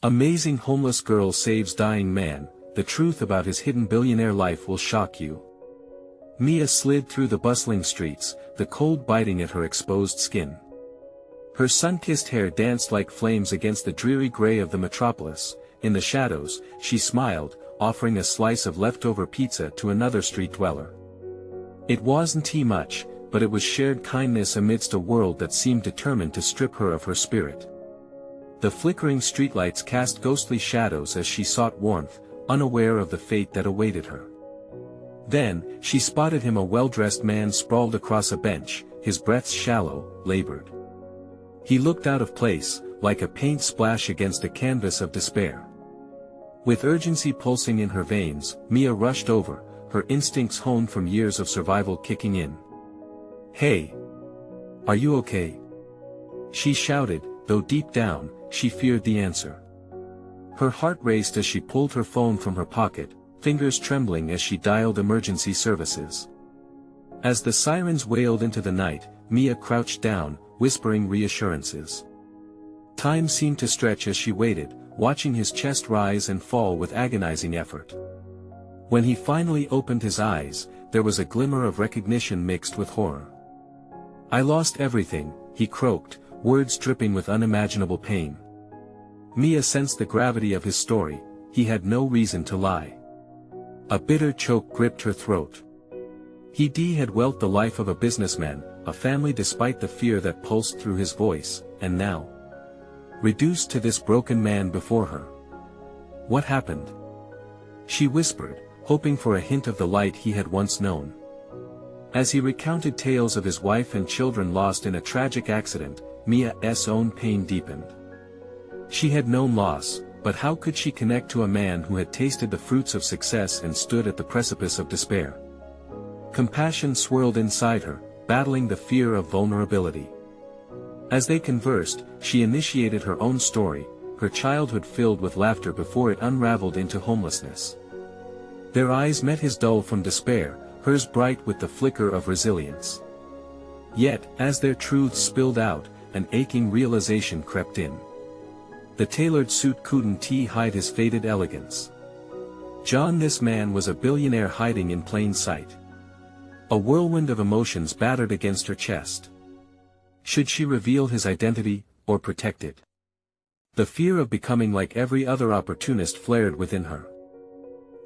Amazing homeless girl saves dying man, the truth about his hidden billionaire life will shock you. Mia slid through the bustling streets, the cold biting at her exposed skin. Her sun-kissed hair danced like flames against the dreary gray of the metropolis. In the shadows, she smiled, offering a slice of leftover pizza to another street dweller. It wasn't much, but it was shared kindness amidst a world that seemed determined to strip her of her spirit. The flickering streetlights cast ghostly shadows as she sought warmth, unaware of the fate that awaited her. Then, she spotted him, a well-dressed man sprawled across a bench, his breath shallow, labored. He looked out of place, like a paint splash against a canvas of despair. With urgency pulsing in her veins, Mia rushed over, her instincts honed from years of survival kicking in. "Hey! Are you okay?" she shouted, though deep down, she feared the answer. Her heart raced as she pulled her phone from her pocket, fingers trembling as she dialed emergency services. As the sirens wailed into the night, Mia crouched down, whispering reassurances. Time seemed to stretch as she waited, watching his chest rise and fall with agonizing effort. When he finally opened his eyes, there was a glimmer of recognition mixed with horror. "I lost everything," he croaked, words dripping with unimaginable pain. Mia sensed the gravity of his story. He had no reason to lie. A bitter choke gripped her throat. He had wealth, the life of a businessman, a family, despite the fear that pulsed through his voice, and now, reduced to this broken man before her. "What happened?" she whispered, hoping for a hint of the light he had once known. As he recounted tales of his wife and children lost in a tragic accident, Mia's own pain deepened. She had known loss, but how could she connect to a man who had tasted the fruits of success and stood at the precipice of despair? Compassion swirled inside her, battling the fear of vulnerability. As they conversed, she initiated her own story, her childhood filled with laughter before it unraveled into homelessness. Their eyes met, his dull from despair, hers bright with the flicker of resilience. Yet, as their truths spilled out, an aching realization crept in. The tailored suit couldn't hide his faded elegance. John, this man was a billionaire hiding in plain sight. A whirlwind of emotions battered against her chest. Should she reveal his identity, or protect it? The fear of becoming like every other opportunist flared within her.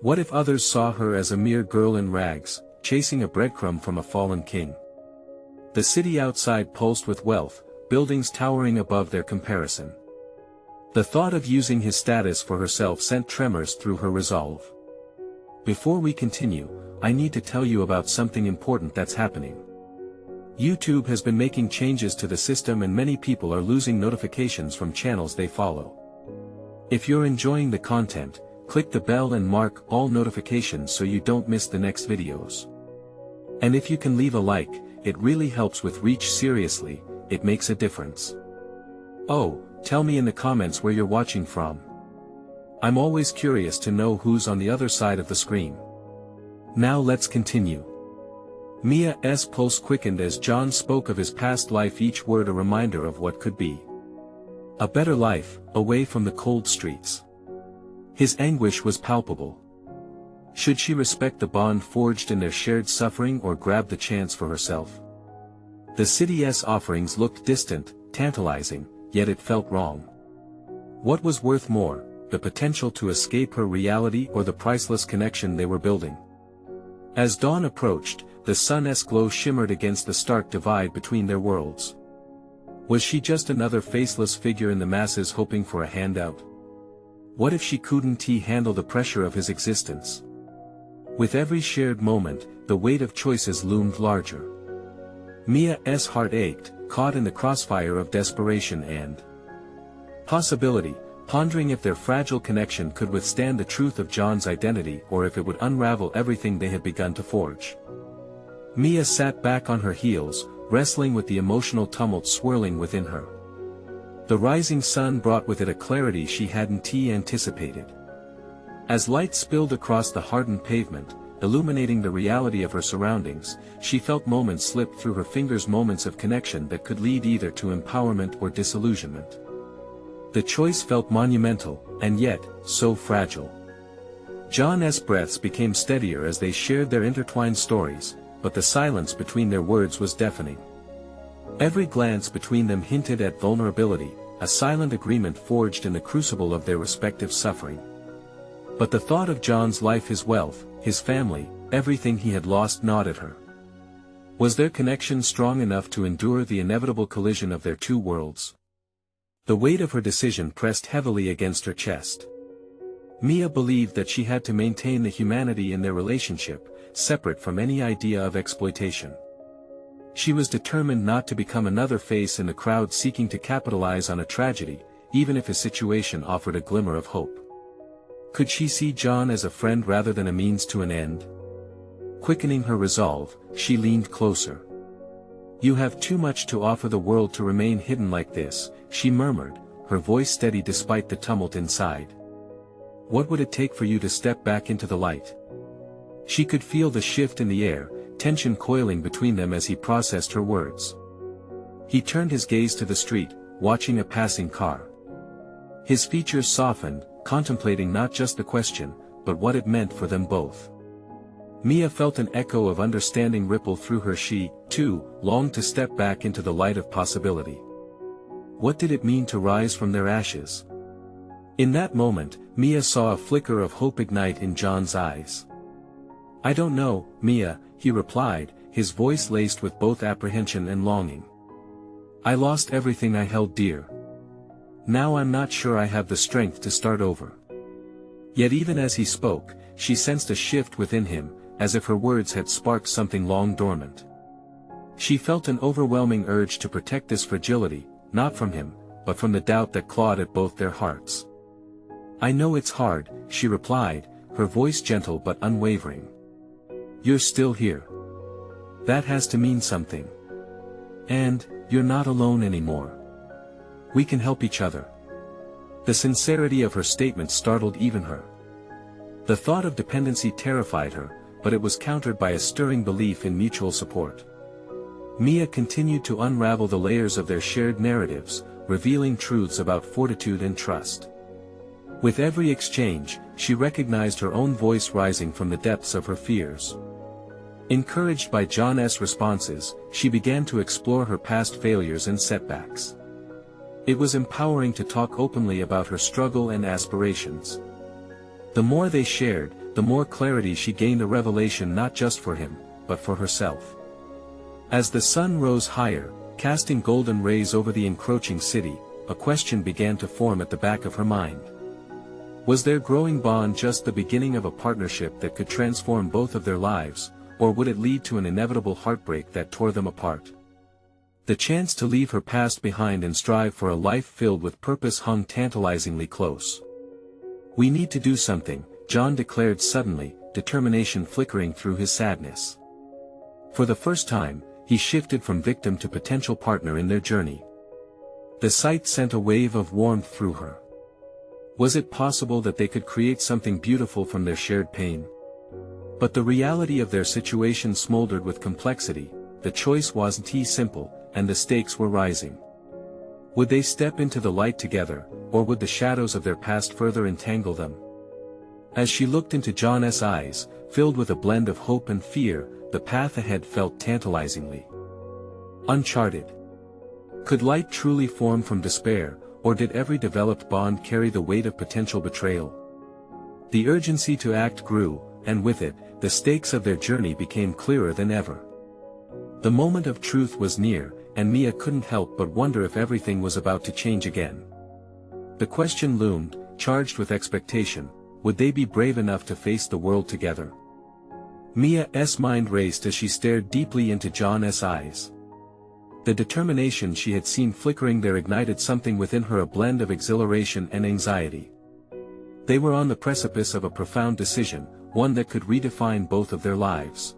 What if others saw her as a mere girl in rags, chasing a breadcrumb from a fallen king? The city outside pulsed with wealth, buildings towering above their comparison. The thought of using his status for herself sent tremors through her resolve. Before we continue, I need to tell you about something important that's happening. YouTube has been making changes to the system and many people are losing notifications from channels they follow. If you're enjoying the content, click the bell and mark all notifications so you don't miss the next videos. And if you can leave a like, it really helps with reach. Seriously, it makes a difference. Oh, tell me in the comments where you're watching from. I'm always curious to know who's on the other side of the screen. Now let's continue. Mia's pulse quickened as John spoke of his past life, each word a reminder of what could be. A better life, away from the cold streets. His anguish was palpable. Should she respect the bond forged in their shared suffering or grab the chance for herself? The city's offerings looked distant, tantalizing, yet it felt wrong. What was worth more, the potential to escape her reality or the priceless connection they were building? As dawn approached, the sun's glow shimmered against the stark divide between their worlds. Was she just another faceless figure in the masses hoping for a handout? What if she couldn't handle the pressure of his existence? With every shared moment, the weight of choices loomed larger. Mia's heart ached, caught in the crossfire of desperation and possibility, pondering if their fragile connection could withstand the truth of John's identity or if it would unravel everything they had begun to forge. Mia sat back on her heels, wrestling with the emotional tumult swirling within her. The rising sun brought with it a clarity she hadn't anticipated. As light spilled across the hardened pavement, illuminating the reality of her surroundings, she felt moments slip through her fingers, moments of connection that could lead either to empowerment or disillusionment. The choice felt monumental, and yet, so fragile. John's breaths became steadier as they shared their intertwined stories, but the silence between their words was deafening. Every glance between them hinted at vulnerability, a silent agreement forged in the crucible of their respective suffering. But the thought of John's life, his wealth, his family, everything he had lost gnawed at her. Was their connection strong enough to endure the inevitable collision of their two worlds? The weight of her decision pressed heavily against her chest. Mia believed that she had to maintain the humanity in their relationship, separate from any idea of exploitation. She was determined not to become another face in the crowd seeking to capitalize on a tragedy, even if his situation offered a glimmer of hope. Could she see John as a friend rather than a means to an end? Quickening her resolve, she leaned closer. "You have too much to offer the world to remain hidden like this," she murmured, her voice steady despite the tumult inside. "What would it take for you to step back into the light?" She could feel the shift in the air, tension coiling between them as he processed her words. He turned his gaze to the street, watching a passing car. His features softened, contemplating not just the question, but what it meant for them both. Mia felt an echo of understanding ripple through her. She, too, longed to step back into the light of possibility. What did it mean to rise from their ashes? In that moment, Mia saw a flicker of hope ignite in John's eyes. "I don't know, Mia," he replied, his voice laced with both apprehension and longing. "I lost everything I held dear. Now I'm not sure I have the strength to start over." Yet even as he spoke, she sensed a shift within him, as if her words had sparked something long dormant. She felt an overwhelming urge to protect this fragility, not from him, but from the doubt that clawed at both their hearts. "I know it's hard," she replied, her voice gentle but unwavering. "You're still here. That has to mean something. And, you're not alone anymore. We can help each other." The sincerity of her statement startled even her. The thought of dependency terrified her, but it was countered by a stirring belief in mutual support. Mia continued to unravel the layers of their shared narratives, revealing truths about fortitude and trust. With every exchange, she recognized her own voice rising from the depths of her fears. Encouraged by John's responses, she began to explore her past failures and setbacks. It was empowering to talk openly about her struggle and aspirations. The more they shared, the more clarity she gained, a revelation not just for him, but for herself. As the sun rose higher, casting golden rays over the encroaching city, a question began to form at the back of her mind. Was their growing bond just the beginning of a partnership that could transform both of their lives, or would it lead to an inevitable heartbreak that tore them apart? The chance to leave her past behind and strive for a life filled with purpose hung tantalizingly close. "We need to do something," John declared suddenly, determination flickering through his sadness. For the first time, he shifted from victim to potential partner in their journey. The sight sent a wave of warmth through her. Was it possible that they could create something beautiful from their shared pain? But the reality of their situation smoldered with complexity. The choice wasn't simple, and the stakes were rising. Would they step into the light together, or would the shadows of their past further entangle them? As she looked into John's eyes, filled with a blend of hope and fear, the path ahead felt tantalizingly uncharted. Could light truly form from despair, or did every developed bond carry the weight of potential betrayal? The urgency to act grew, and with it, the stakes of their journey became clearer than ever. The moment of truth was near, and Mia couldn't help but wonder if everything was about to change again. The question loomed, charged with expectation: would they be brave enough to face the world together? Mia's mind raced as she stared deeply into John's eyes. The determination she had seen flickering there ignited something within her, a blend of exhilaration and anxiety. They were on the precipice of a profound decision, one that could redefine both of their lives.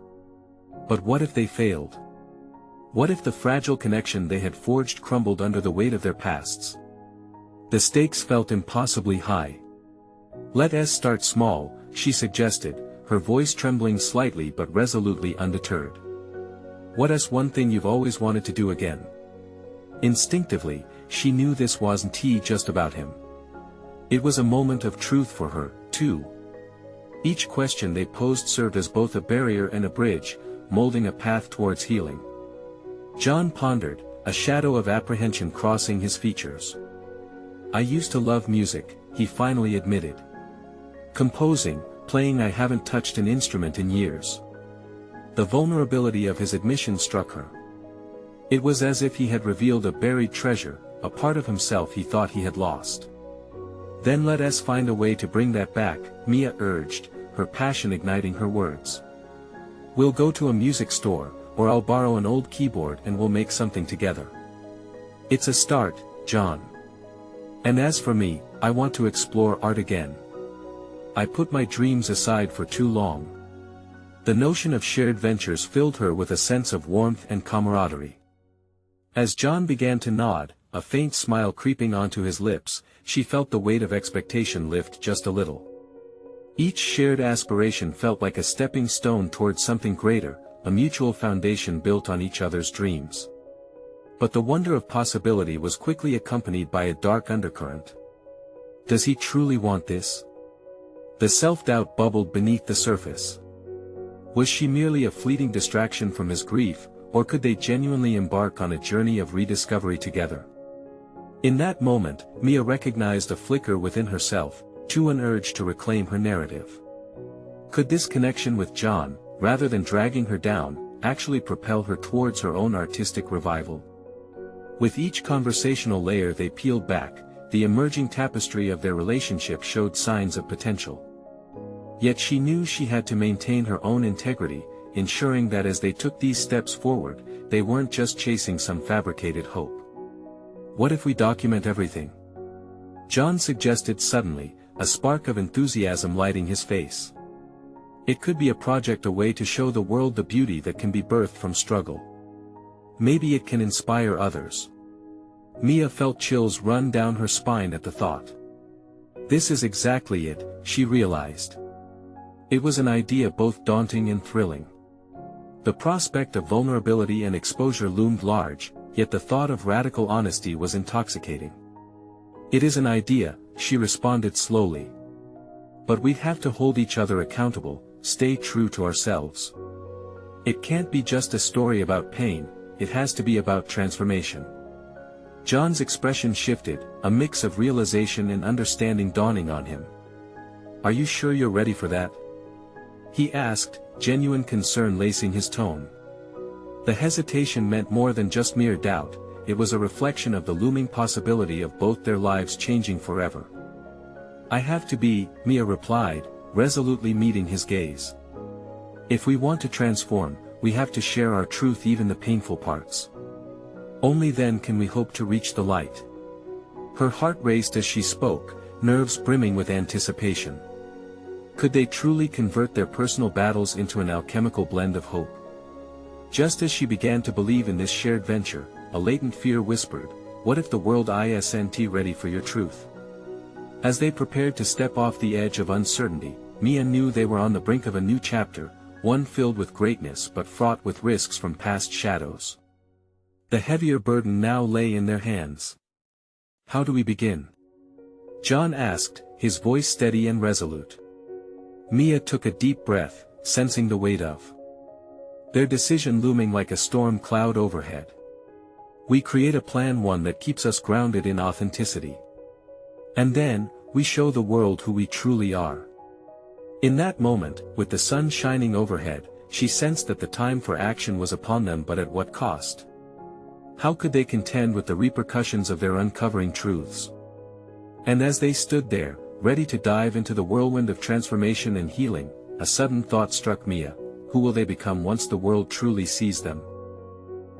But what if they failed? What if the fragile connection they had forged crumbled under the weight of their pasts? The stakes felt impossibly high. "Let us start small," she suggested, her voice trembling slightly but resolutely undeterred. "What is one thing you've always wanted to do again?" Instinctively, she knew this wasn't just about him. It was a moment of truth for her, too. Each question they posed served as both a barrier and a bridge, molding a path towards healing. John pondered, a shadow of apprehension crossing his features. "I used to love music," he finally admitted. "Composing, playing. I haven't touched an instrument in years." The vulnerability of his admission struck her. It was as if he had revealed a buried treasure, a part of himself he thought he had lost. "Then let us find a way to bring that back," Mia urged, her passion igniting her words. "We'll go to a music store, or I'll borrow an old keyboard and we'll make something together." "It's a start, John. And as for me, I want to explore art again. I put my dreams aside for too long." The notion of shared ventures filled her with a sense of warmth and camaraderie. As John began to nod, a faint smile creeping onto his lips, she felt the weight of expectation lift just a little. Each shared aspiration felt like a stepping stone towards something greater, a mutual foundation built on each other's dreams. But the wonder of possibility was quickly accompanied by a dark undercurrent. Does he truly want this? The self-doubt bubbled beneath the surface. Was she merely a fleeting distraction from his grief, or could they genuinely embark on a journey of rediscovery together? In that moment, Mia recognized a flicker within herself, an urge to reclaim her narrative. Could this connection with John, rather than dragging her down, actually propel her towards her own artistic revival? With each conversational layer they peeled back, the emerging tapestry of their relationship showed signs of potential. Yet she knew she had to maintain her own integrity, ensuring that as they took these steps forward, they weren't just chasing some fabricated hope. "What if we document everything?" John suggested suddenly, a spark of enthusiasm lighting his face. "It could be a project, a way to show the world the beauty that can be birthed from struggle. Maybe it can inspire others." Mia felt chills run down her spine at the thought. This is exactly it, she realized. It was an idea both daunting and thrilling. The prospect of vulnerability and exposure loomed large, yet the thought of radical honesty was intoxicating. "It is an idea," she responded slowly. "But we'd have to hold each other accountable, stay true to ourselves. It can't be just a story about pain, it has to be about transformation." John's expression shifted, a mix of realization and understanding dawning on him. "Are you sure you're ready for that?" he asked, genuine concern lacing his tone. The hesitation meant more than just mere doubt, it was a reflection of the looming possibility of both their lives changing forever. "I have to be," Mia replied, resolutely meeting his gaze. "If we want to transform, we have to share our truth, even the painful parts. Only then can we hope to reach the light." Her heart raced as she spoke, nerves brimming with anticipation. Could they truly convert their personal battles into an alchemical blend of hope? Just as she began to believe in this shared venture, a latent fear whispered, "What if the world isn't ready for your truth?" As they prepared to step off the edge of uncertainty, Mia knew they were on the brink of a new chapter, one filled with greatness but fraught with risks from past shadows. The heavier burden now lay in their hands. "How do we begin?" John asked, his voice steady and resolute. Mia took a deep breath, sensing the weight of their decision looming like a storm cloud overhead. "We create a plan, one that keeps us grounded in authenticity. And then, we show the world who we truly are." In that moment, with the sun shining overhead, she sensed that the time for action was upon them, but at what cost? How could they contend with the repercussions of their uncovering truths? And as they stood there, ready to dive into the whirlwind of transformation and healing, a sudden thought struck Mia: who will they become once the world truly sees them?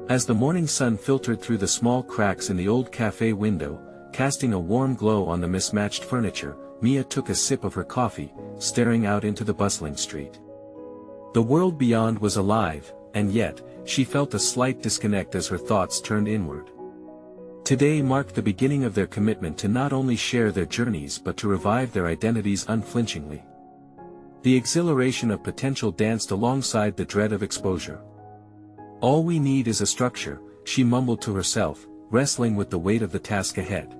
As the morning sun filtered through the small cracks in the old cafe window, casting a warm glow on the mismatched furniture, Mia took a sip of her coffee, staring out into the bustling street. The world beyond was alive, and yet, she felt a slight disconnect as her thoughts turned inward. Today marked the beginning of their commitment to not only share their journeys but to revive their identities unflinchingly. The exhilaration of potential danced alongside the dread of exposure. "All we need is a structure," she mumbled to herself, wrestling with the weight of the task ahead.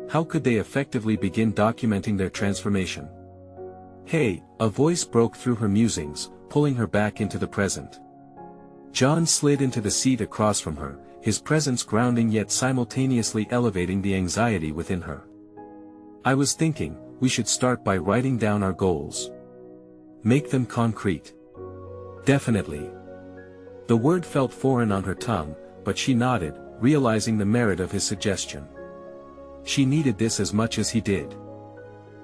How could they effectively begin documenting their transformation? "Hey," a voice broke through her musings, pulling her back into the present. John slid into the seat across from her, his presence grounding yet simultaneously elevating the anxiety within her. "I was thinking, we should start by writing down our goals. Make them concrete." "Definitely." The word felt foreign on her tongue, but she nodded, realizing the merit of his suggestion. She needed this as much as he did.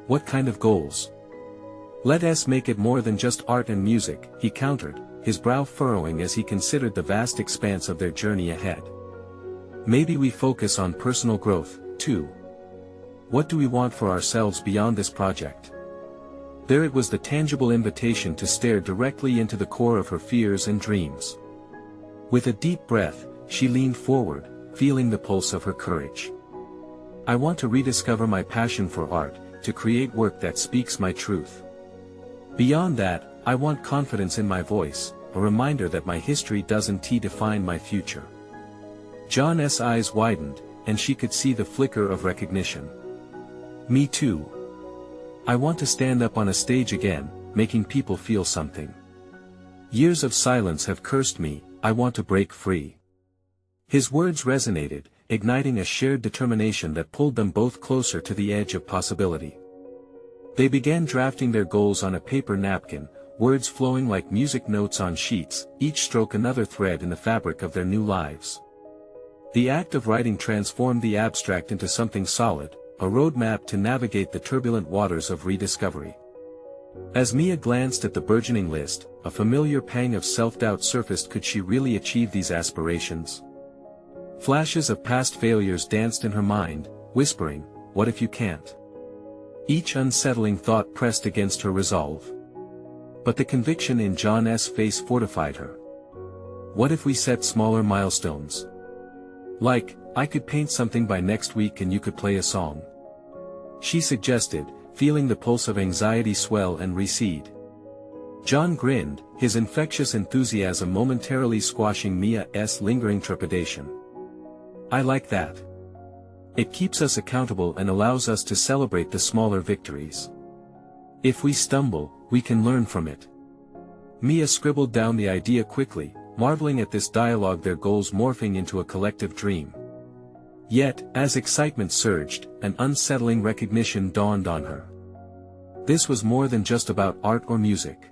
"What kind of goals?" "Let us make it more than just art and music," he countered, his brow furrowing as he considered the vast expanse of their journey ahead. "Maybe we focus on personal growth, too. What do we want for ourselves beyond this project?" There it was, the tangible invitation to stare directly into the core of her fears and dreams. With a deep breath, she leaned forward, feeling the pulse of her courage. "I want to rediscover my passion for art, to create work that speaks my truth. Beyond that, I want confidence in my voice, a reminder that my history doesn't define my future." John's eyes widened, and she could see the flicker of recognition. "Me too. I want to stand up on a stage again, making people feel something. Years of silence have cursed me, I want to break free." His words resonated, igniting a shared determination that pulled them both closer to the edge of possibility. They began drafting their goals on a paper napkin, words flowing like music notes on sheets, each stroke another thread in the fabric of their new lives. The act of writing transformed the abstract into something solid, a roadmap to navigate the turbulent waters of rediscovery. As Mia glanced at the burgeoning list, a familiar pang of self-doubt surfaced. Could she really achieve these aspirations? Flashes of past failures danced in her mind, whispering, "What if you can't?" Each unsettling thought pressed against her resolve. But the conviction in John's face fortified her. "What if we set smaller milestones? Like, I could paint something by next week and you could play a song," she suggested, feeling the pulse of anxiety swell and recede. John grinned, his infectious enthusiasm momentarily squashing Mia's lingering trepidation. "I like that. It keeps us accountable and allows us to celebrate the smaller victories. If we stumble, we can learn from it." Mia scribbled down the idea quickly, marveling at this dialogue, their goals morphing into a collective dream. Yet, as excitement surged, an unsettling recognition dawned on her. This was more than just about art or music.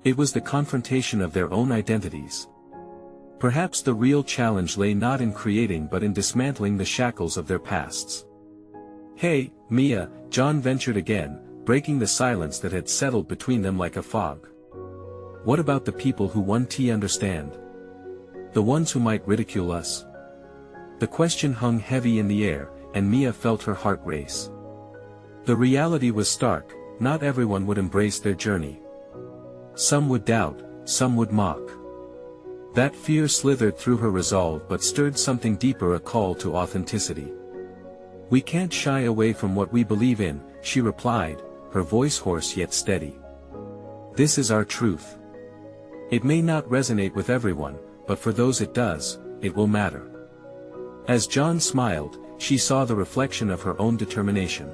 It was the confrontation of their own identities. Perhaps the real challenge lay not in creating but in dismantling the shackles of their pasts. "Hey, Mia," John ventured again, breaking the silence that had settled between them like a fog. "What about the people who won't understand? The ones who might ridicule us?" The question hung heavy in the air, and Mia felt her heart race. The reality was stark, not everyone would embrace their journey. Some would doubt, some would mock. That fear slithered through her resolve but stirred something deeper, a call to authenticity. "We can't shy away from what we believe in," she replied, her voice hoarse yet steady. "This is our truth. It may not resonate with everyone, but for those it does, it will matter." As John smiled, she saw the reflection of her own determination.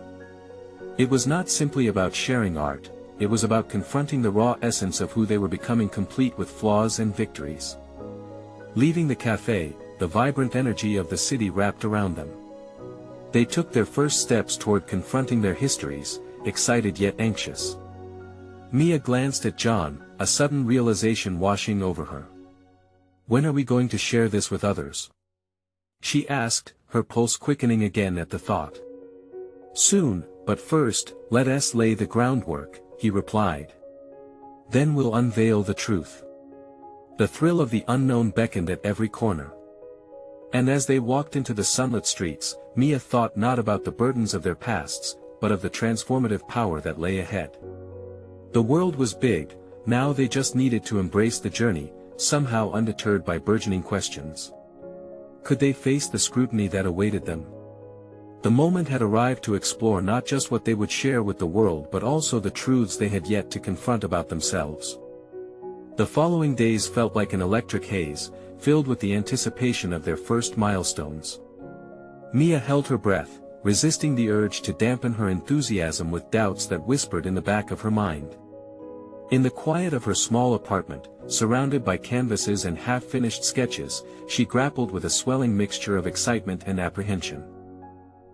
It was not simply about sharing art, it was about confronting the raw essence of who they were becoming, complete with flaws and victories. Leaving the cafe, the vibrant energy of the city wrapped around them. They took their first steps toward confronting their histories, excited yet anxious. Mia glanced at John, a sudden realization washing over her. "When are we going to share this with others?" she asked, her pulse quickening again at the thought. "Soon, but first, let us lay the groundwork," he replied. "Then we'll unveil the truth." The thrill of the unknown beckoned at every corner. And as they walked into the sunlit streets, Mia thought not about the burdens of their pasts, but of the transformative power that lay ahead. The world was big, now they just needed to embrace the journey, somehow undeterred by burgeoning questions. Could they face the scrutiny that awaited them? The moment had arrived to explore not just what they would share with the world but also the truths they had yet to confront about themselves. The following days felt like an electric haze, filled with the anticipation of their first milestones. Mia held her breath, resisting the urge to dampen her enthusiasm with doubts that whispered in the back of her mind. In the quiet of her small apartment, surrounded by canvases and half-finished sketches, she grappled with a swelling mixture of excitement and apprehension.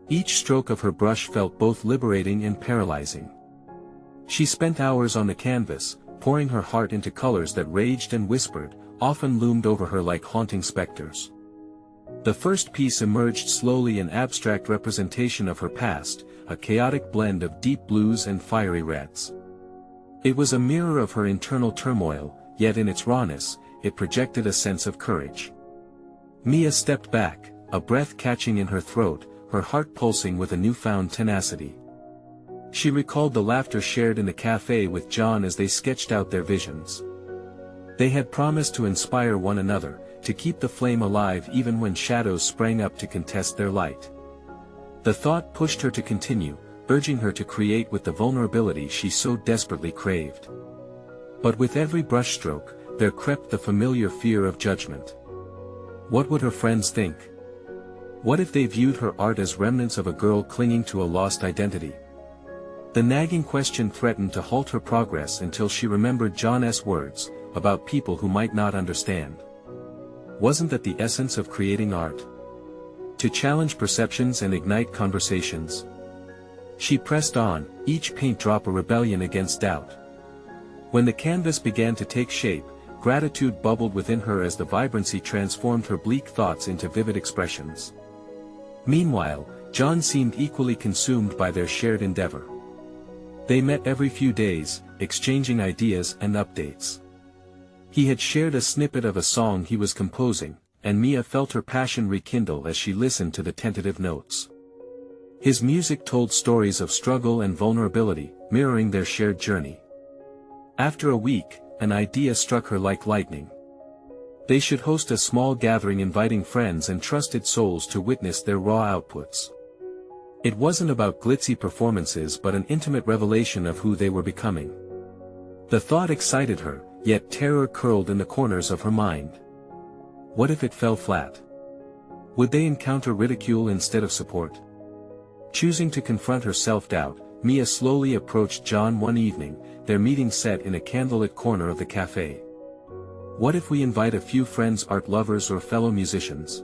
Each stroke of her brush felt both liberating and paralyzing. She spent hours on the canvas, pouring her heart into colors that raged and whispered, often loomed over her like haunting specters. The first piece emerged slowly, an abstract representation of her past, a chaotic blend of deep blues and fiery reds. It was a mirror of her internal turmoil, yet in its rawness, it projected a sense of courage. Mia stepped back, a breath catching in her throat, her heart pulsing with a newfound tenacity. She recalled the laughter shared in the cafe with John as they sketched out their visions. They had promised to inspire one another, to keep the flame alive even when shadows sprang up to contest their light. The thought pushed her to continue, urging her to create with the vulnerability she so desperately craved. But with every brushstroke, there crept the familiar fear of judgment. What would her friends think? What if they viewed her art as remnants of a girl clinging to a lost identity? The nagging question threatened to halt her progress until she remembered John's words, about people who might not understand. Wasn't that the essence of creating art? To challenge perceptions and ignite conversations? She pressed on, each paint drop a rebellion against doubt. When the canvas began to take shape, gratitude bubbled within her as the vibrancy transformed her bleak thoughts into vivid expressions. Meanwhile, John seemed equally consumed by their shared endeavor. They met every few days, exchanging ideas and updates. He had shared a snippet of a song he was composing, and Mia felt her passion rekindle as she listened to the tentative notes. His music told stories of struggle and vulnerability, mirroring their shared journey. After a week, an idea struck her like lightning. They should host a small gathering inviting friends and trusted souls to witness their raw outputs. It wasn't about glitzy performances but an intimate revelation of who they were becoming. The thought excited her, yet terror curled in the corners of her mind. What if it fell flat? Would they encounter ridicule instead of support? Choosing to confront her self-doubt, Mia slowly approached John one evening, their meeting set in a candlelit corner of the cafe. What if we invite a few friends, art lovers or fellow musicians?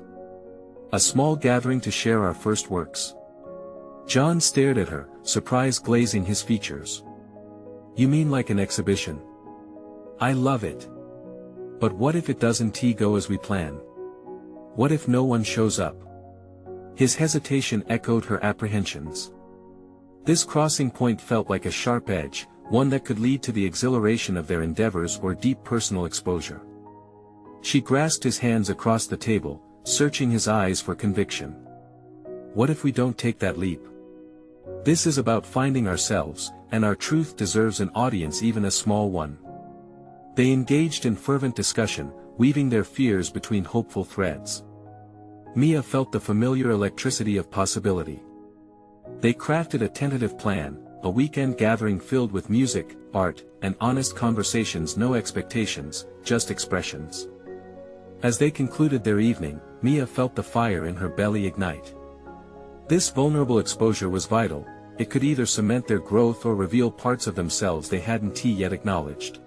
A small gathering to share our first works? John stared at her, surprise glazing his features. You mean like an exhibition? I love it. But what if it doesn't go as we plan? What if no one shows up? His hesitation echoed her apprehensions. This crossing point felt like a sharp edge, one that could lead to the exhilaration of their endeavors or deep personal exposure. She grasped his hands across the table, searching his eyes for conviction. What if we don't take that leap? This is about finding ourselves, and our truth deserves an audience, even a small one. They engaged in fervent discussion, weaving their fears between hopeful threads. Mia felt the familiar electricity of possibility. They crafted a tentative plan, a weekend gathering filled with music, art, and honest conversations, no expectations, just expressions. As they concluded their evening, Mia felt the fire in her belly ignite. This vulnerable exposure was vital. It could either cement their growth or reveal parts of themselves they hadn't yet acknowledged.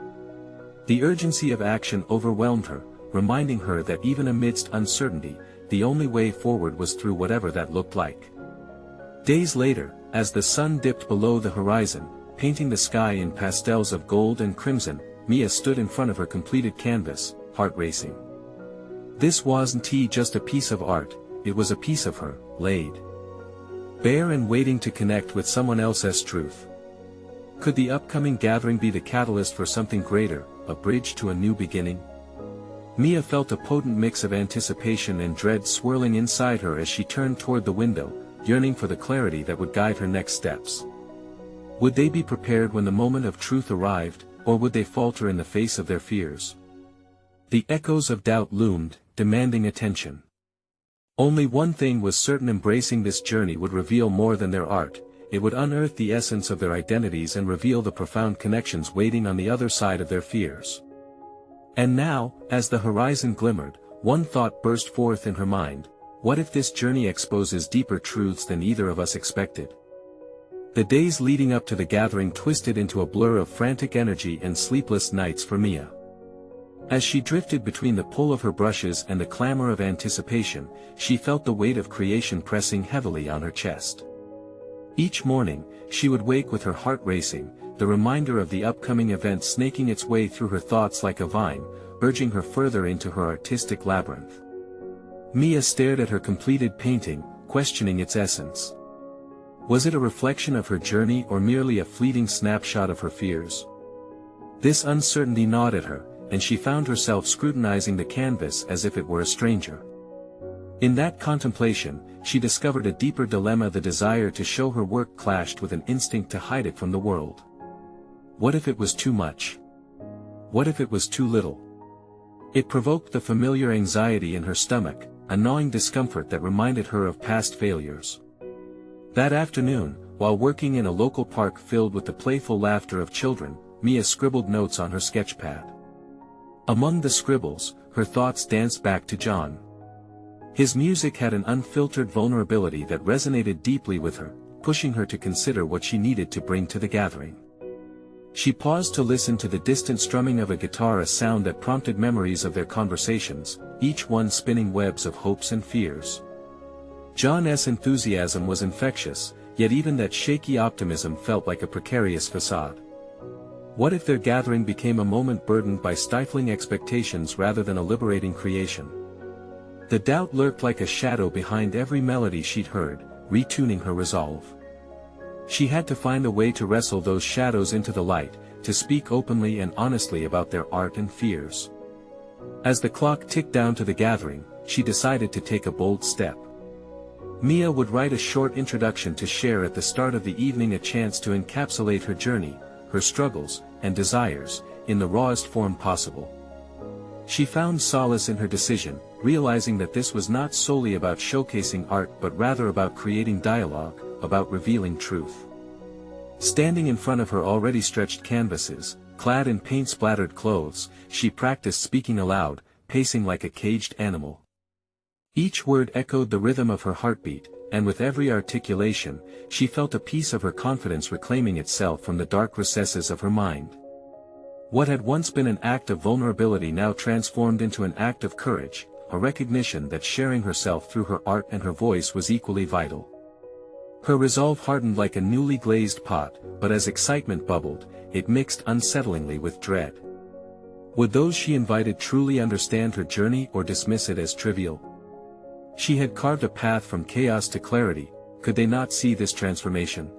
The urgency of action overwhelmed her, reminding her that even amidst uncertainty, the only way forward was through whatever that looked like. Days later, as the sun dipped below the horizon, painting the sky in pastels of gold and crimson, Mia stood in front of her completed canvas, heart racing. This wasn't just a piece of art, it was a piece of her, laid bare and waiting to connect with someone else's truth. Could the upcoming gathering be the catalyst for something greater, a bridge to a new beginning? Mia felt a potent mix of anticipation and dread swirling inside her as she turned toward the window, yearning for the clarity that would guide her next steps. Would they be prepared when the moment of truth arrived, or would they falter in the face of their fears? The echoes of doubt loomed, demanding attention. Only one thing was certain: embracing this journey would reveal more than their art. It would unearth the essence of their identities and reveal the profound connections waiting on the other side of their fears. And now, as the horizon glimmered, one thought burst forth in her mind: what if this journey exposes deeper truths than either of us expected? The days leading up to the gathering twisted into a blur of frantic energy and sleepless nights for Mia. As she drifted between the pull of her brushes and the clamor of anticipation, she felt the weight of creation pressing heavily on her chest. Each morning, she would wake with her heart racing, the reminder of the upcoming event snaking its way through her thoughts like a vine, urging her further into her artistic labyrinth. Mia stared at her completed painting, questioning its essence. Was it a reflection of her journey or merely a fleeting snapshot of her fears? This uncertainty gnawed at her, and she found herself scrutinizing the canvas as if it were a stranger. In that contemplation, she discovered a deeper dilemma: the desire to show her work clashed with an instinct to hide it from the world. What if it was too much? What if it was too little? It provoked the familiar anxiety in her stomach, a gnawing discomfort that reminded her of past failures. That afternoon, while working in a local park filled with the playful laughter of children, Mia scribbled notes on her sketchpad. Among the scribbles, her thoughts danced back to John. His music had an unfiltered vulnerability that resonated deeply with her, pushing her to consider what she needed to bring to the gathering. She paused to listen to the distant strumming of a guitar, a sound that prompted memories of their conversations, each one spinning webs of hopes and fears. John's enthusiasm was infectious, yet even that shaky optimism felt like a precarious facade. What if their gathering became a moment burdened by stifling expectations rather than a liberating creation? The doubt lurked like a shadow behind every melody she'd heard, retuning her resolve. She had to find a way to wrestle those shadows into the light, to speak openly and honestly about their art and fears. As the clock ticked down to the gathering, she decided to take a bold step. Mia would write a short introduction to share at the start of the evening, a chance to encapsulate her journey, her struggles, and desires, in the rawest form possible. She found solace in her decision, realizing that this was not solely about showcasing art but rather about creating dialogue, about revealing truth. Standing in front of her already stretched canvases, clad in paint-splattered clothes, she practiced speaking aloud, pacing like a caged animal. Each word echoed the rhythm of her heartbeat, and with every articulation, she felt a piece of her confidence reclaiming itself from the dark recesses of her mind. What had once been an act of vulnerability now transformed into an act of courage, a recognition that sharing herself through her art and her voice was equally vital. Her resolve hardened like a newly glazed pot, but as excitement bubbled, it mixed unsettlingly with dread. Would those she invited truly understand her journey or dismiss it as trivial? She had carved a path from chaos to clarity, could they not see this transformation?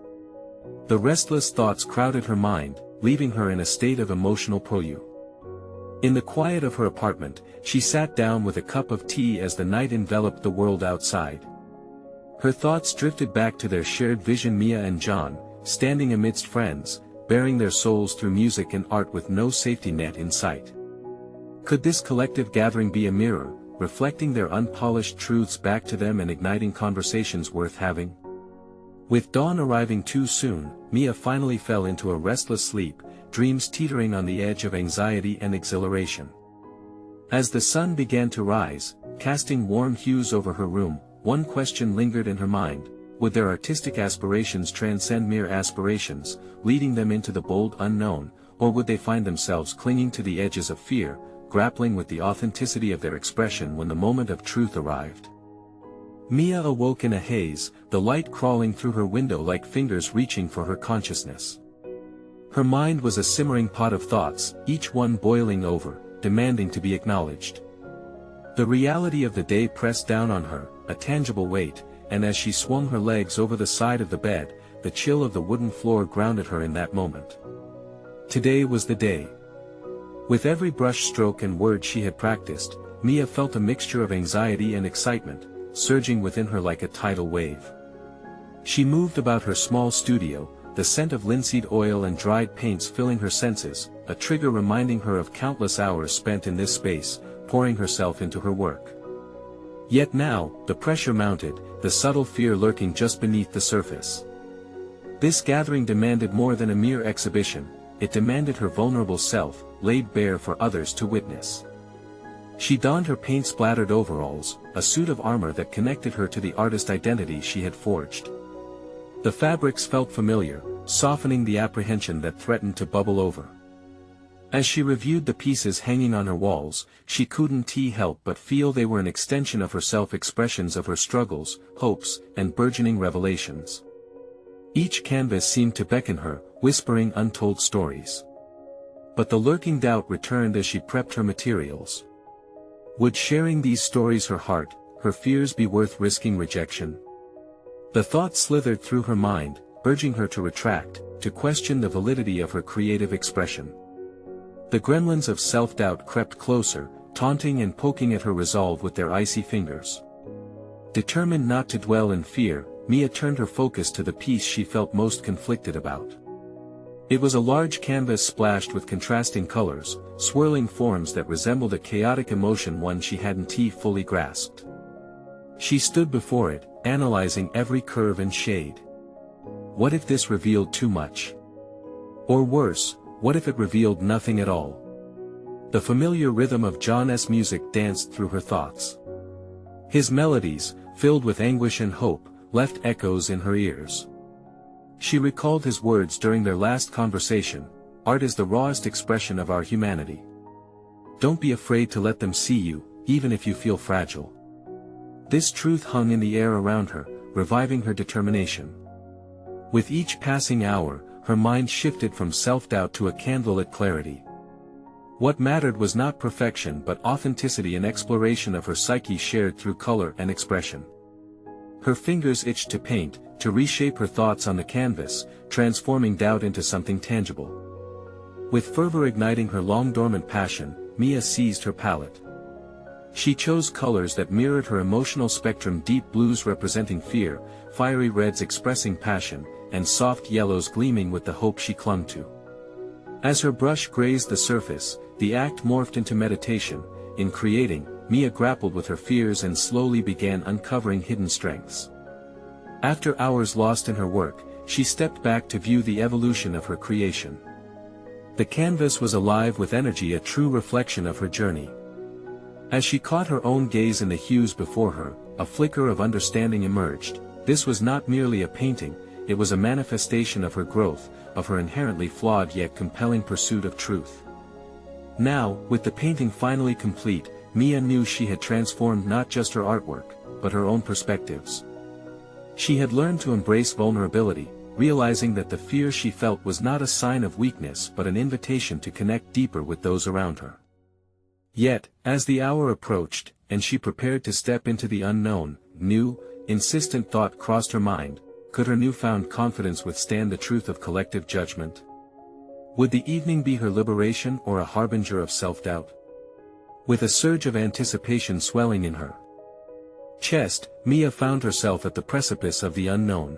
The restless thoughts crowded her mind, leaving her in a state of emotional poilu. In the quiet of her apartment, she sat down with a cup of tea as the night enveloped the world outside. Her thoughts drifted back to their shared vision: Mia and John, standing amidst friends, bearing their souls through music and art with no safety net in sight. Could this collective gathering be a mirror, reflecting their unpolished truths back to them and igniting conversations worth having? With dawn arriving too soon, Mia finally fell into a restless sleep, dreams teetering on the edge of anxiety and exhilaration. As the sun began to rise, casting warm hues over her room, one question lingered in her mind: would their artistic aspirations transcend mere aspirations, leading them into the bold unknown, or would they find themselves clinging to the edges of fear, grappling with the authenticity of their expression when the moment of truth arrived? Mia awoke in a haze, the light crawling through her window like fingers reaching for her consciousness. Her mind was a simmering pot of thoughts, each one boiling over, demanding to be acknowledged. The reality of the day pressed down on her, a tangible weight, and as she swung her legs over the side of the bed, the chill of the wooden floor grounded her in that moment. Today was the day. With every brush stroke and word she had practiced, Mia felt a mixture of anxiety and excitement, surging within her like a tidal wave. She moved about her small studio, the scent of linseed oil and dried paints filling her senses, a trigger reminding her of countless hours spent in this space, pouring herself into her work. Yet now, the pressure mounted, the subtle fear lurking just beneath the surface. This gathering demanded more than a mere exhibition, it demanded her vulnerable self, laid bare for others to witness. She donned her paint-splattered overalls, a suit of armor that connected her to the artist identity she had forged. The fabrics felt familiar, softening the apprehension that threatened to bubble over. As she reviewed the pieces hanging on her walls, she couldn't help but feel they were an extension of herself, expressions of her struggles, hopes, and burgeoning revelations. Each canvas seemed to beckon her, whispering untold stories. But the lurking doubt returned as she prepped her materials. Would sharing these stories her heart, her fears be worth risking rejection? The thought slithered through her mind, urging her to retract, to question the validity of her creative expression. The gremlins of self-doubt crept closer, taunting and poking at her resolve with their icy fingers. Determined not to dwell in fear, Mia turned her focus to the piece she felt most conflicted about. It was a large canvas splashed with contrasting colors, swirling forms that resembled a chaotic emotion, one she hadn't fully grasped. She stood before it, analyzing every curve and shade. What if this revealed too much? Or worse, what if it revealed nothing at all? The familiar rhythm of John's music danced through her thoughts. His melodies, filled with anguish and hope, left echoes in her ears. She recalled his words during their last conversation: "Art is the rawest expression of our humanity. Don't be afraid to let them see you, even if you feel fragile." This truth hung in the air around her, reviving her determination. With each passing hour, her mind shifted from self-doubt to a candlelit clarity. What mattered was not perfection but authenticity, and exploration of her psyche shared through color and expression. Her fingers itched to paint, to reshape her thoughts on the canvas, transforming doubt into something tangible. With fervor igniting her long-dormant passion, Mia seized her palette. She chose colors that mirrored her emotional spectrum: deep blues representing fear, fiery reds expressing passion, and soft yellows gleaming with the hope she clung to. As her brush grazed the surface, the act morphed into meditation. In creating, Mia grappled with her fears and slowly began uncovering hidden strengths. After hours lost in her work, she stepped back to view the evolution of her creation. The canvas was alive with energy, a true reflection of her journey. As she caught her own gaze in the hues before her, a flicker of understanding emerged. This was not merely a painting, it was a manifestation of her growth, of her inherently flawed yet compelling pursuit of truth. Now, with the painting finally complete, Mia knew she had transformed not just her artwork, but her own perspectives. She had learned to embrace vulnerability, realizing that the fear she felt was not a sign of weakness but an invitation to connect deeper with those around her. Yet, as the hour approached, and she prepared to step into the unknown, new, insistent thought crossed her mind: could her newfound confidence withstand the truth of collective judgment? Would the evening be her liberation or a harbinger of self-doubt? With a surge of anticipation swelling in her chest, Mia found herself at the precipice of the unknown.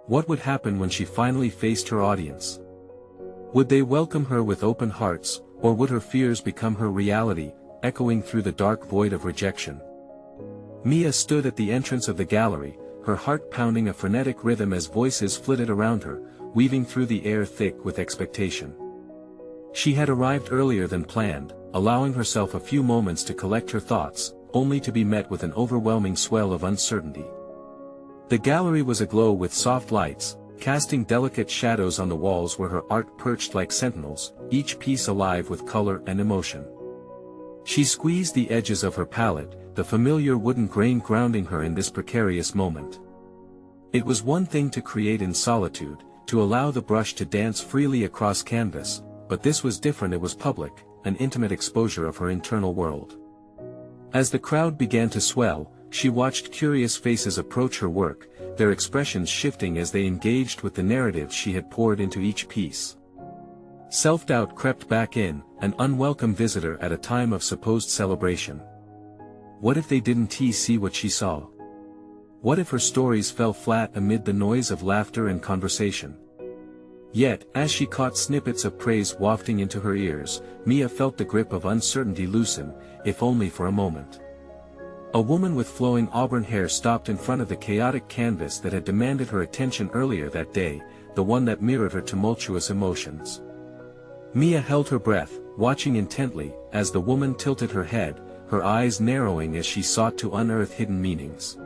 What would happen when she finally faced her audience? Would they welcome her with open hearts, or would her fears become her reality, echoing through the dark void of rejection? Mia stood at the entrance of the gallery, her heart pounding a frenetic rhythm as voices flitted around her, weaving through the air thick with expectation. She had arrived earlier than planned, allowing herself a few moments to collect her thoughts, only to be met with an overwhelming swell of uncertainty. The gallery was aglow with soft lights, casting delicate shadows on the walls where her art perched like sentinels, each piece alive with color and emotion. She squeezed the edges of her palette, the familiar wooden grain grounding her in this precarious moment. It was one thing to create in solitude, to allow the brush to dance freely across canvas, but this was different. It was public, an intimate exposure of her internal world. As the crowd began to swell, she watched curious faces approach her work, their expressions shifting as they engaged with the narrative she had poured into each piece. Self-doubt crept back in, an unwelcome visitor at a time of supposed celebration. What if they didn't see what she saw? What if her stories fell flat amid the noise of laughter and conversation? Yet, as she caught snippets of praise wafting into her ears, Mia felt the grip of uncertainty loosen, if only for a moment. A woman with flowing auburn hair stopped in front of the chaotic canvas that had demanded her attention earlier that day, the one that mirrored her tumultuous emotions. Mia held her breath, watching intently, as the woman tilted her head, her eyes narrowing as she sought to unearth hidden meanings.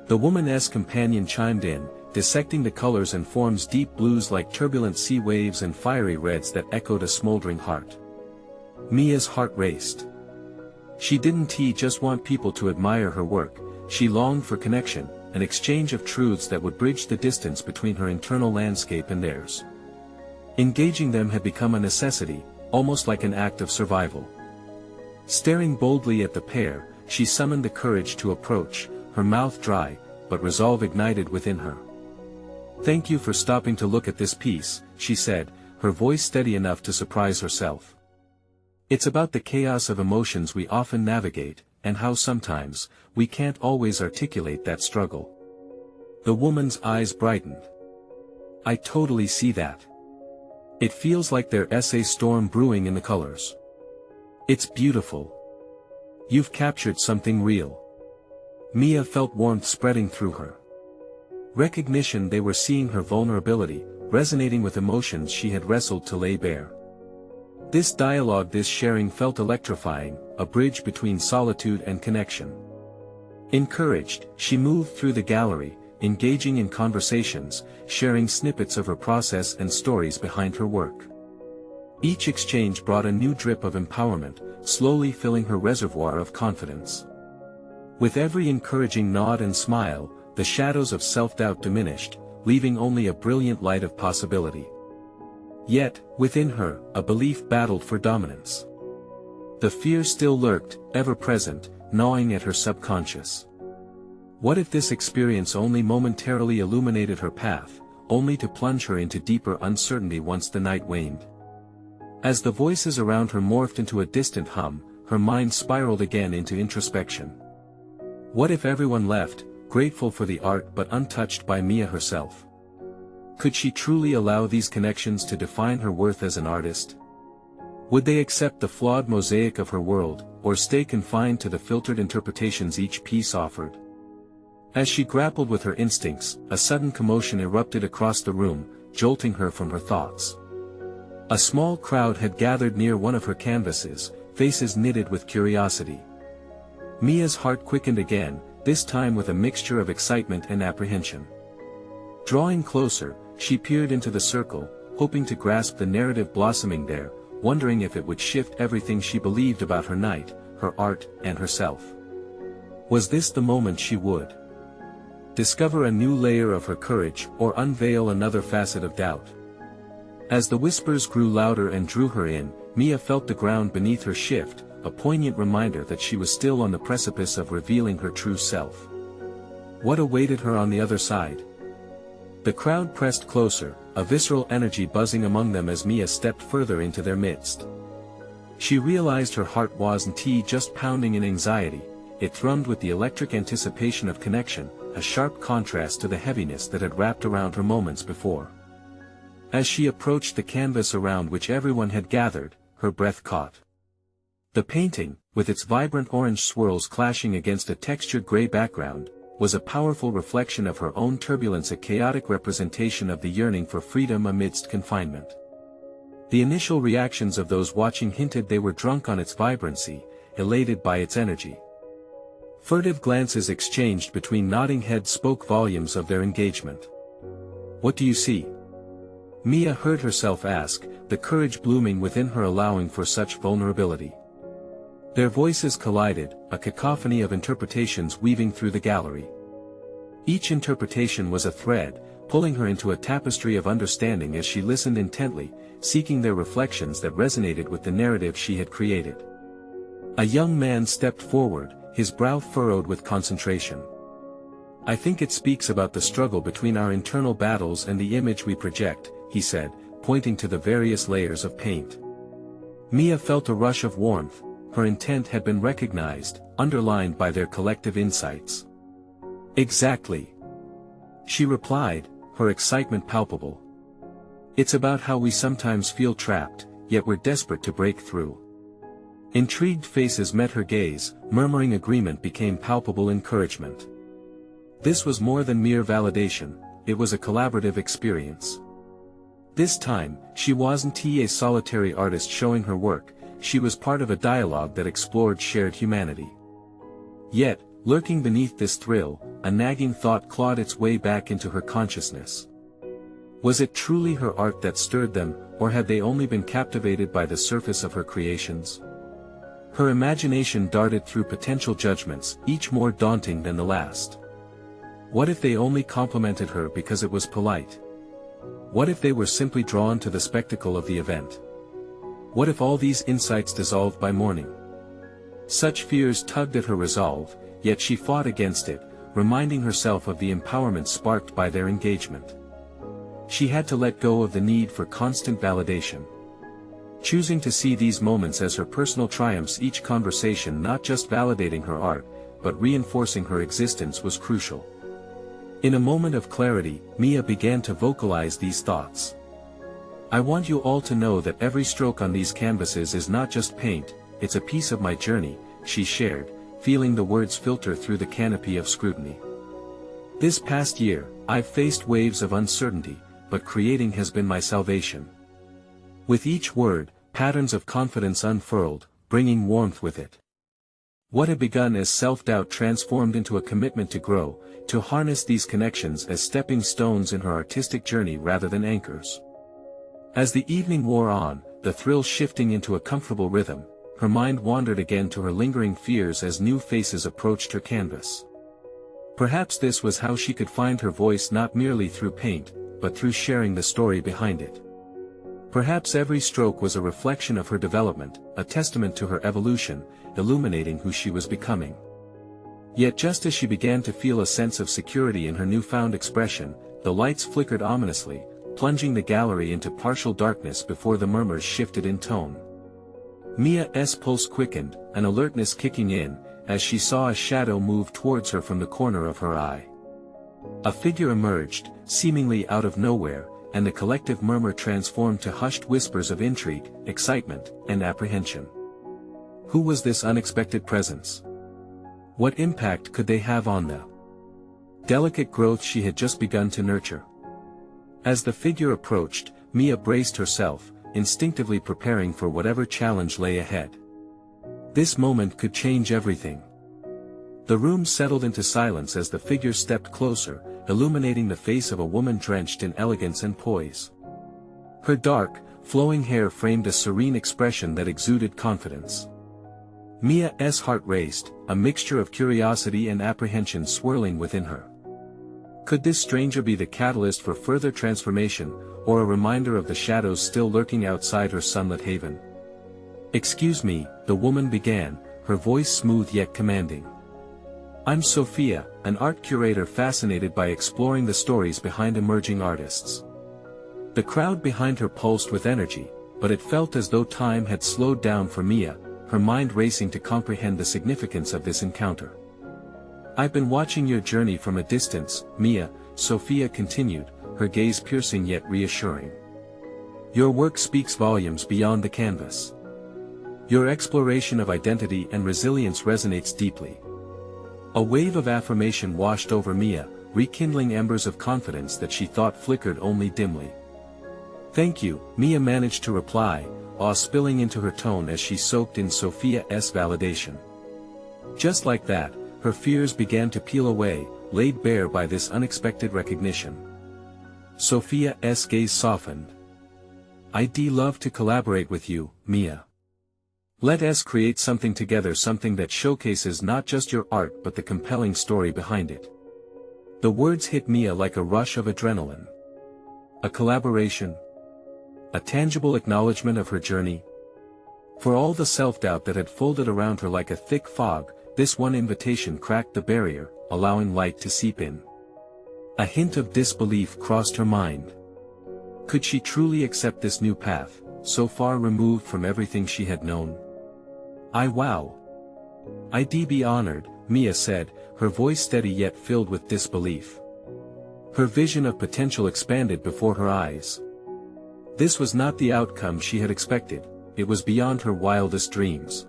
The woman's companion chimed in, dissecting the colors and forms: deep blues like turbulent sea waves and fiery reds that echoed a smoldering heart. Mia's heart raced. She didn't just want people to admire her work, she longed for connection, an exchange of truths that would bridge the distance between her internal landscape and theirs. Engaging them had become a necessity, almost like an act of survival. Staring boldly at the pair, she summoned the courage to approach, her mouth dry, but resolve ignited within her. "Thank you for stopping to look at this piece," she said, her voice steady enough to surprise herself. "It's about the chaos of emotions we often navigate, and how sometimes, we can't always articulate that struggle." The woman's eyes brightened. "I totally see that. It feels like there's a storm brewing in the colors. It's beautiful. You've captured something real." Mia felt warmth spreading through her. Recognition: they were seeing her vulnerability, resonating with emotions she had wrestled to lay bare. This dialogue, this sharing felt electrifying, a bridge between solitude and connection. Encouraged, she moved through the gallery, engaging in conversations, sharing snippets of her process and stories behind her work. Each exchange brought a new drip of empowerment, slowly filling her reservoir of confidence. With every encouraging nod and smile, the shadows of self-doubt diminished, leaving only a brilliant light of possibility. Yet, within her, a belief battled for dominance. The fear still lurked, ever present, gnawing at her subconscious. What if this experience only momentarily illuminated her path, only to plunge her into deeper uncertainty once the night waned? As the voices around her morphed into a distant hum, her mind spiraled again into introspection. What if everyone left, grateful for the art but untouched by Mia herself? Could she truly allow these connections to define her worth as an artist? Would they accept the flawed mosaic of her world, or stay confined to the filtered interpretations each piece offered? As she grappled with her instincts, a sudden commotion erupted across the room, jolting her from her thoughts. A small crowd had gathered near one of her canvases, faces knitted with curiosity. Mia's heart quickened again, this time with a mixture of excitement and apprehension. Drawing closer, she peered into the circle, hoping to grasp the narrative blossoming there, wondering if it would shift everything she believed about her night, her art, and herself. Was this the moment she would discover a new layer of her courage, or unveil another facet of doubt? As the whispers grew louder and drew her in, Mia felt the ground beneath her shift, a poignant reminder that she was still on the precipice of revealing her true self. What awaited her on the other side? The crowd pressed closer, a visceral energy buzzing among them as Mia stepped further into their midst. She realized her heart wasn't just pounding in anxiety, it thrummed with the electric anticipation of connection, a sharp contrast to the heaviness that had wrapped around her moments before. As she approached the canvas around which everyone had gathered, her breath caught. The painting, with its vibrant orange swirls clashing against a textured gray background, was a powerful reflection of her own turbulence, a chaotic representation of the yearning for freedom amidst confinement. The initial reactions of those watching hinted they were drunk on its vibrancy, elated by its energy. Furtive glances exchanged between nodding heads spoke volumes of their engagement. "What do you see?" Mia heard herself ask, the courage blooming within her allowing for such vulnerability. Their voices collided, a cacophony of interpretations weaving through the gallery. Each interpretation was a thread, pulling her into a tapestry of understanding as she listened intently, seeking their reflections that resonated with the narrative she had created. A young man stepped forward, his brow furrowed with concentration. "I think it speaks about the struggle between our internal battles and the image we project," he said, pointing to the various layers of paint. Mia felt a rush of warmth, her intent had been recognized, underlined by their collective insights. "Exactly," she replied, her excitement palpable. "It's about how we sometimes feel trapped, yet we're desperate to break through." Intrigued faces met her gaze, murmuring agreement became palpable encouragement. This was more than mere validation, it was a collaborative experience. This time, she wasn't a solitary artist showing her work, she was part of a dialogue that explored shared humanity. Yet, lurking beneath this thrill, a nagging thought clawed its way back into her consciousness. Was it truly her art that stirred them, or had they only been captivated by the surface of her creations? Her imagination darted through potential judgments, each more daunting than the last. What if they only complimented her because it was polite? What if they were simply drawn to the spectacle of the event? What if all these insights dissolved by morning? Such fears tugged at her resolve, yet she fought against it, reminding herself of the empowerment sparked by their engagement. She had to let go of the need for constant validation. Choosing to see these moments as her personal triumphs, each conversation not just validating her art, but reinforcing her existence, was crucial. In a moment of clarity, Mia began to vocalize these thoughts. I want you all to know that every stroke on these canvases is not just paint, it's a piece of my journey, she shared, feeling the words filter through the canopy of scrutiny. This past year, I've faced waves of uncertainty, but creating has been my salvation. With each word, patterns of confidence unfurled, bringing warmth with it. What had begun as self-doubt transformed into a commitment to grow, to harness these connections as stepping stones in her artistic journey rather than anchors. As the evening wore on, the thrill shifting into a comfortable rhythm, her mind wandered again to her lingering fears as new faces approached her canvas. Perhaps this was how she could find her voice, not merely through paint, but through sharing the story behind it. Perhaps every stroke was a reflection of her development, a testament to her evolution, illuminating who she was becoming. Yet just as she began to feel a sense of security in her newfound expression, the lights flickered ominously, plunging the gallery into partial darkness before the murmurs shifted in tone. Mia's pulse quickened, an alertness kicking in, as she saw a shadow move towards her from the corner of her eye. A figure emerged, seemingly out of nowhere, and the collective murmur transformed to hushed whispers of intrigue, excitement, and apprehension. Who was this unexpected presence? What impact could they have on the delicate growth she had just begun to nurture? As the figure approached, Mia braced herself, instinctively preparing for whatever challenge lay ahead. This moment could change everything. The room settled into silence as the figure stepped closer, illuminating the face of a woman drenched in elegance and poise. Her dark, flowing hair framed a serene expression that exuded confidence. Mia's heart raced, a mixture of curiosity and apprehension swirling within her. Could this stranger be the catalyst for further transformation, or a reminder of the shadows still lurking outside her sunlit haven? "Excuse me," the woman began, her voice smooth yet commanding. "I'm Sophia, an art curator fascinated by exploring the stories behind emerging artists." The crowd behind her pulsed with energy, but it felt as though time had slowed down for Mia, her mind racing to comprehend the significance of this encounter. "I've been watching your journey from a distance, Mia," Sophia continued, her gaze piercing yet reassuring. "Your work speaks volumes beyond the canvas. Your exploration of identity and resilience resonates deeply." A wave of affirmation washed over Mia, rekindling embers of confidence that she thought flickered only dimly. "Thank you," Mia managed to reply, awe spilling into her tone as she soaked in Sophia's validation. Just like that, her fears began to peel away, laid bare by this unexpected recognition. Sophia's gaze softened. "I'd love to collaborate with you, Mia. Let us create something together, something that showcases not just your art but the compelling story behind it." The words hit Mia like a rush of adrenaline. A collaboration? A tangible acknowledgement of her journey? For all the self-doubt that had folded around her like a thick fog, this one invitation cracked the barrier, allowing light to seep in. A hint of disbelief crossed her mind. Could she truly accept this new path, so far removed from everything she had known? I'd be honored," Mia said, her voice steady yet filled with disbelief. Her vision of potential expanded before her eyes. This was not the outcome she had expected, it was beyond her wildest dreams.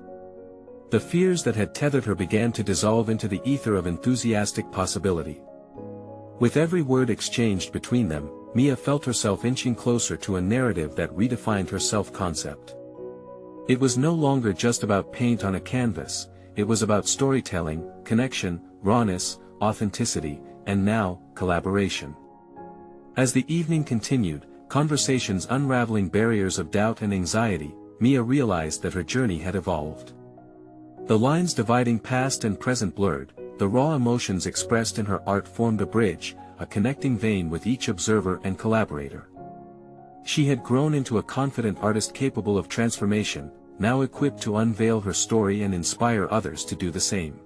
The fears that had tethered her began to dissolve into the ether of enthusiastic possibility. With every word exchanged between them, Mia felt herself inching closer to a narrative that redefined her self-concept. It was no longer just about paint on a canvas, it was about storytelling, connection, rawness, authenticity, and now, collaboration. As the evening continued, conversations unraveling barriers of doubt and anxiety, Mia realized that her journey had evolved. The lines dividing past and present blurred, the raw emotions expressed in her art formed a bridge, a connecting vein with each observer and collaborator. She had grown into a confident artist capable of transformation, now equipped to unveil her story and inspire others to do the same.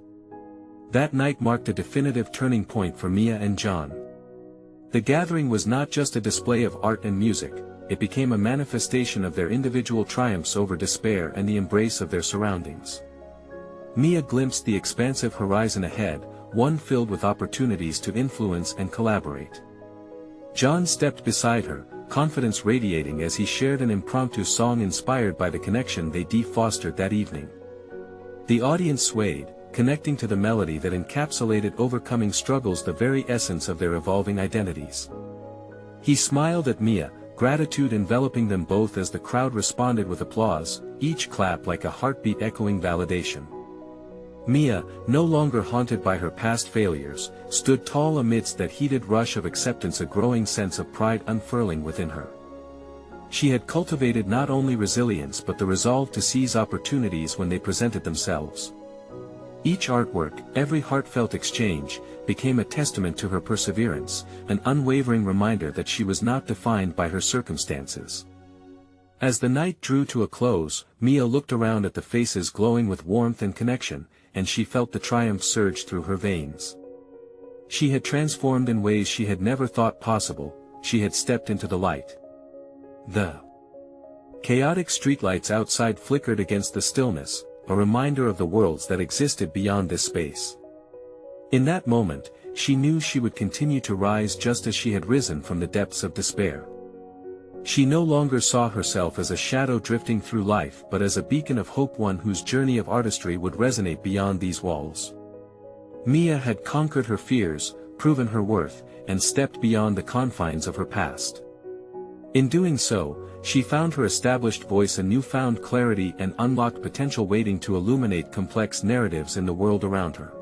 That night marked a definitive turning point for Mia and John. The gathering was not just a display of art and music, it became a manifestation of their individual triumphs over despair and the embrace of their surroundings. Mia glimpsed the expansive horizon ahead, one filled with opportunities to influence and collaborate. John stepped beside her, confidence radiating as he shared an impromptu song inspired by the connection they fostered that evening. The audience swayed, connecting to the melody that encapsulated overcoming struggles, the very essence of their evolving identities. He smiled at Mia, gratitude enveloping them both as the crowd responded with applause, each clap like a heartbeat echoing validation. Mia, no longer haunted by her past failures, stood tall amidst that heated rush of acceptance, a growing sense of pride unfurling within her. She had cultivated not only resilience but the resolve to seize opportunities when they presented themselves. Each artwork, every heartfelt exchange, became a testament to her perseverance, an unwavering reminder that she was not defined by her circumstances. As the night drew to a close, Mia looked around at the faces glowing with warmth and connection, and she felt the triumph surge through her veins. She had transformed in ways she had never thought possible, she had stepped into the light. The chaotic streetlights outside flickered against the stillness, a reminder of the worlds that existed beyond this space. In that moment, she knew she would continue to rise just as she had risen from the depths of despair. She no longer saw herself as a shadow drifting through life but as a beacon of hope, one whose journey of artistry would resonate beyond these walls. Mia had conquered her fears, proven her worth, and stepped beyond the confines of her past. In doing so, she found her established voice, a newfound clarity and unlocked potential waiting to illuminate complex narratives in the world around her.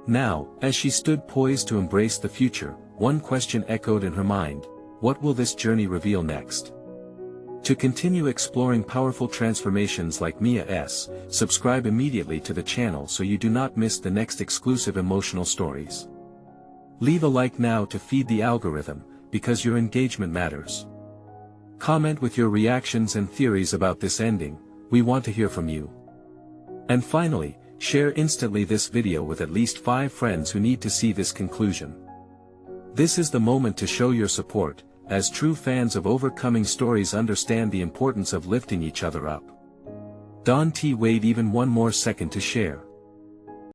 Now, as she stood poised to embrace the future, one question echoed in her mind: what will this journey reveal next? To continue exploring powerful transformations like Mia's, subscribe immediately to the channel so you do not miss the next exclusive emotional stories. Leave a like now to feed the algorithm, because your engagement matters. Comment with your reactions and theories about this ending, we want to hear from you. And finally, share instantly this video with at least 5 friends who need to see this conclusion. This is the moment to show your support, as true fans of overcoming stories understand the importance of lifting each other up. Don T. Wade, even one more second to share.